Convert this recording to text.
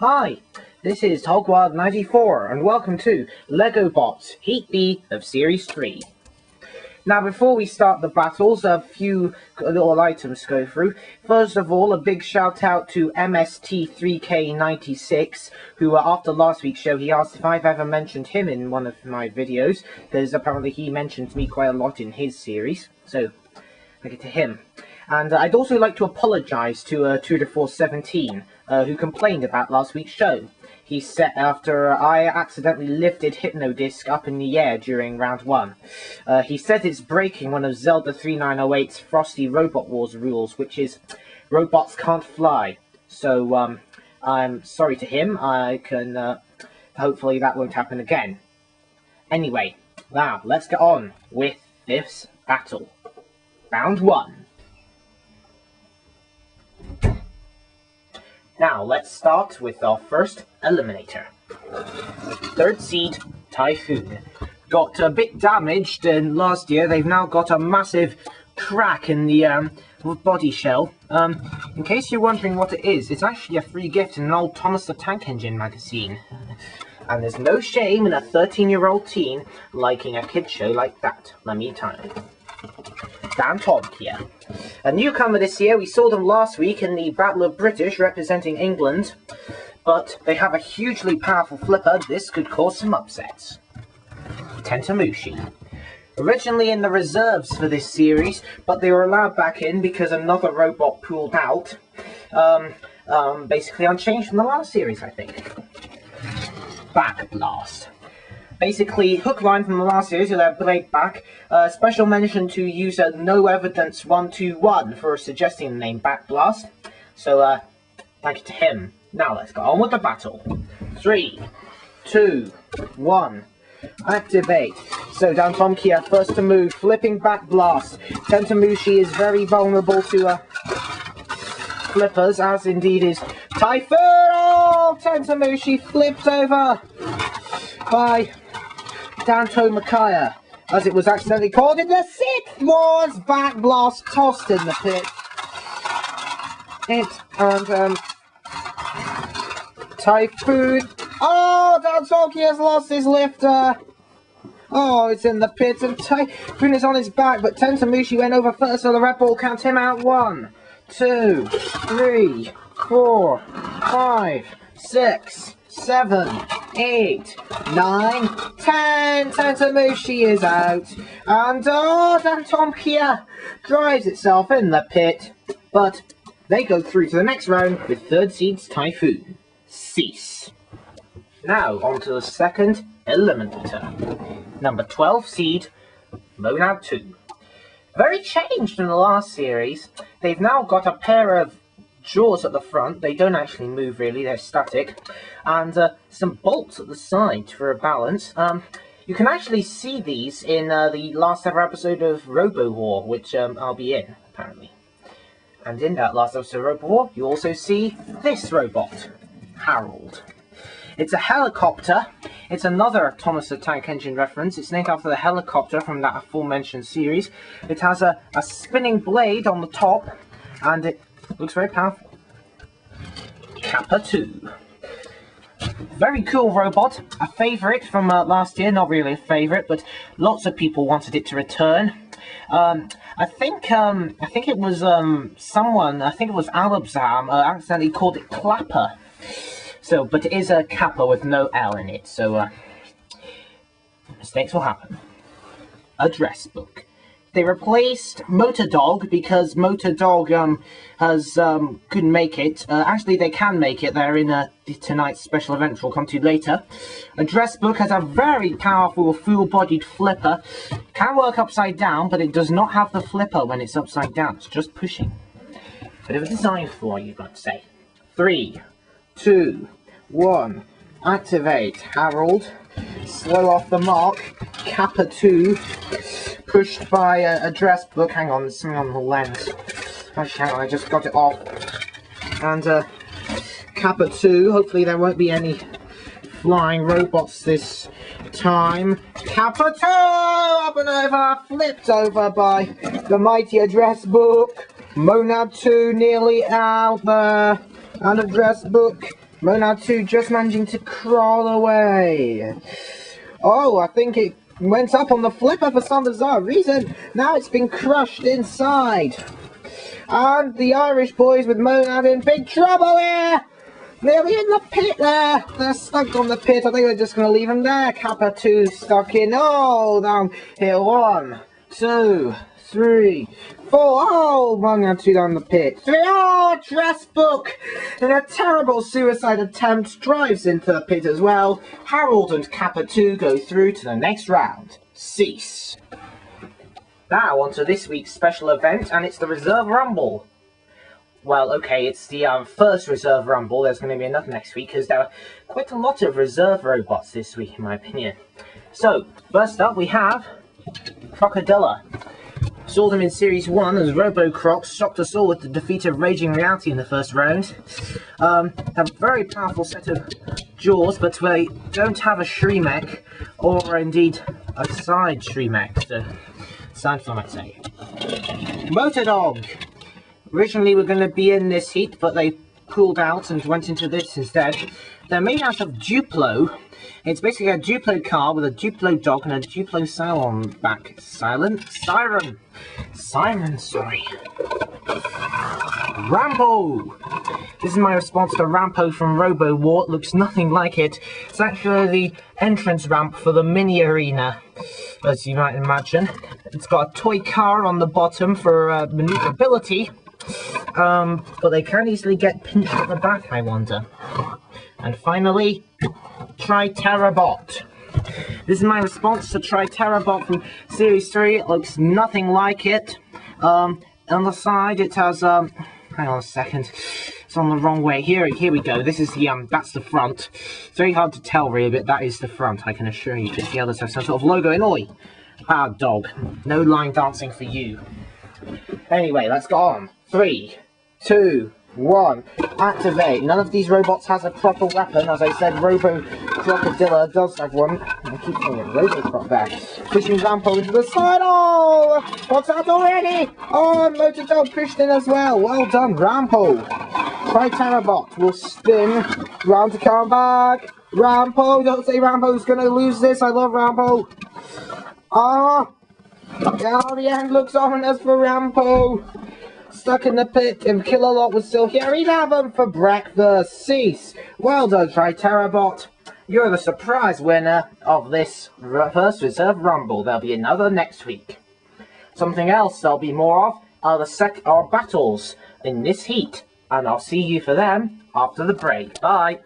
Hi, this is Hogwild94 and welcome to LEGO Bots Heat B of Series 3. Now before we start the battles, a few little items to go through. First of all, a big shout out to MST3K96, who after last week's show he asked if I've ever mentioned him in one of my videos, because apparently he mentions me quite a lot in his series, so thank you to him. And I'd also like to apologise to Tudor417, who complained about last week's show. He said after I accidentally lifted Hypnodisc up in the air during round 1. He said it's breaking one of Zelda 3908's Frosty Robot Wars rules, which is robots can't fly. So I'm sorry to him. I can hopefully that won't happen again. Anyway, now let's get on with this battle. Round 1. Now, let's start with our first eliminator. Third seed, Typhoon. Got a bit damaged in last year. They've now got a massive crack in the body shell. In case you're wondering what it is, it's actually a free gift in an old Thomas the Tank Engine magazine. And there's no shame in a 13-year-old teen liking a kid show like that, let me tell you. Dan Tom here. A newcomer this year, we saw them last week in the Battle of British representing England, but they have a hugely powerful flipper. This could cause some upsets. Tentamushi. Originally in the reserves for this series, but they were allowed back in because another robot pulled out. Basically unchanged from the last series, I think. Back Blast. Basically, hook line from the last series with their blade back. Special mention to user No Evidence 121 for suggesting the name Back Blast. So, thank you to him. Now let's go on with the battle. 3, 2, 1. Activate. So Dan Tom here, first to move, flipping Back Blast. Tentamushi is very vulnerable to flippers, as indeed is Typhoon. Oh, Tentamushi flipped over by Danto Makaya, as it was accidentally called in the 6th Wars. Back Blast tossed in the pit. Typhoon. Oh, Dantoki has lost his lifter. Oh, it's in the pit, and Typhoon is on his back, but Tentamushi went over first, so the Red Bull count him out. 1, 2, 3, 4, 5, 6, 7, 8, 9, 10. Tentamushi is out. And Dan Tom here drives itself in the pit. But they go through to the next round with third seed's Typhoon. Cease. Now on to the second eliminator. Number 12 seed, Monad 2. Very changed from the last series. They've now got a pair of jaws at the front. They don't actually move really, they're static, and some bolts at the side for a balance. You can actually see these in the last ever episode of Robo War, which I'll be in apparently. And in that last episode of Robo War you also see this robot, Harold. It's a helicopter. It's another Thomas the Tank Engine reference. It's named after the helicopter from that aforementioned series. It has a spinning blade on the top, and it looks very powerful. Kappa 2. Very cool robot. A favourite from last year. Not really a favourite, but lots of people wanted it to return. I think it was someone. I think it was Alabzam accidentally called it Clapper. So, but it is a Kappa with no L in it. So mistakes will happen. Address book. They replaced Motor Dog because Motor Dog couldn't make it. Actually, they can make it. They're in tonight's special event, which we'll come to later. Address book has a very powerful full-bodied flipper. Can work upside down, but it does not have the flipper when it's upside down. It's just pushing. Bit of a design flaw, you've got to say. 3, 2, 1. Activate. Harold. Slow off the mark. Kappa 2. Pushed by Address book. Hang on, there's something on the lens. Actually, hang on, I just got it off. And Kappa 2. Hopefully there won't be any flying robots this time. Kappa 2! Up and over! Flipped over by the mighty Address book. Monad 2 nearly out there. And Address book Monad 2 just managing to crawl away. Oh, I think it went up on the flipper for some bizarre reason. Now it's been crushed inside. And the Irish boys with Monad in big trouble here. They'll be in the pit there. They're stuck on the pit. I think they're just going to leave them there. Kappa 2 stuck in. Oh, down here. 1, 2, 3, 4. Oh, Monad 2 down the pit. 3. Oh, dress book. In a terrible suicide attempt, drives into the pit as well. Harold and Kappa 2 go through to the next round. Cease. Now on to this week's special event, and it's the Reserve Rumble. Well, okay, it's the first Reserve Rumble. There's going to be another next week, because there are quite a lot of Reserve robots this week, in my opinion. So, first up we have Crocodilla. Saw them in Series 1 as Robo-Crocs shocked us all with the defeat of Raging Reality in the first round. Have a very powerful set of jaws, but they don't have a Shremek, or indeed a side Shremek, so side form I'd say. Motordog. Originally we're going to be in this heat, but they pulled out and went into this instead. They're made out of Duplo. It's basically a Duplo car with a Duplo dog and a Duplo sail on the back. Siren, sorry. Rampo! This is my response to Rampo from Robo War. It looks nothing like it. It's actually the entrance ramp for the mini arena, as you might imagine. It's got a toy car on the bottom for maneuverability. But they can easily get pinched at the back, I wonder. And finally, Tri-Terabot. This is my response to Tri-Terabot from Series 3. It looks nothing like it. On the side it has, hang on a second, it's on the wrong way. Here we go. This is the, that's the front. It's very hard to tell really, but that is the front, I can assure you, because the others have some sort of logo in. Oi! Ah, dog. No line dancing for you. Anyway, let's go on. 3, 2, 1, activate. None of these robots has a proper weapon. As I said, Robo-Crocodilla does have one. I keep calling it Robo-Croc there. Pushing Rampo into the side. Oh! What's that already? Oh, and Motordog pushed in as well. Well done, Rampo. Tri-Terabot will spin round to come back. Rampo, don't say Rampo's gonna lose this. I love Rampo. Ah! Yeah, the end looks ominous for Rampo. Stuck in the pit, and Killalot was still here. He'd have him for breakfast. Cease. Well done, Tri-Terabot. You're the surprise winner of this first Reserve Rumble. There'll be another next week. Something else there'll be more of are battles in this heat, and I'll see you for them after the break. Bye.